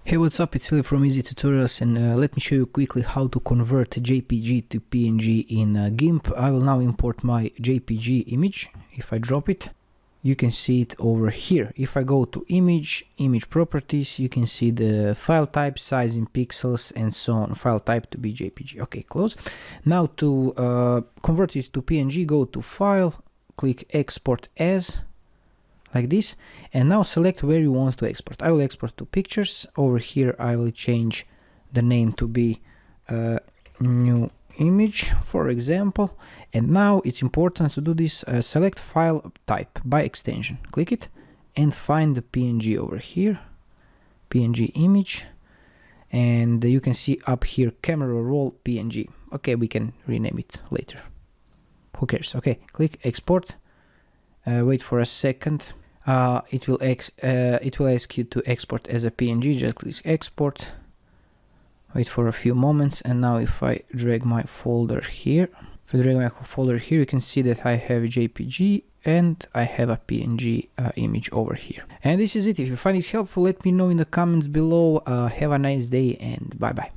Hey, what's up? It's Philip from Easy Tutorials, and let me show you quickly how to convert JPG to PNG in GIMP. I will now import my JPG image. If I drop it, you can see it over here. If I go to image properties, you can see the file type, size in pixels, and so on. File type to be JPG. Okay, close. Now to convert it to PNG, go to File, click Export As, like this, and now select where you want to export. I will export to pictures. Over here I will change the name to be new image, for example. And now it's important to do this. Select file type by extension, click it, and find the PNG over here, PNG image, and you can see up here camera roll PNG. Okay, we can rename it later, who cares. Okay, click export. Wait for a second. It will ask you to export as a PNG. Just click export. Wait for a few moments, and now if I drag my folder here, you can see that I have JPG and I have a PNG image over here. And this is it. If you find it helpful, let me know in the comments below. Have a nice day and bye bye.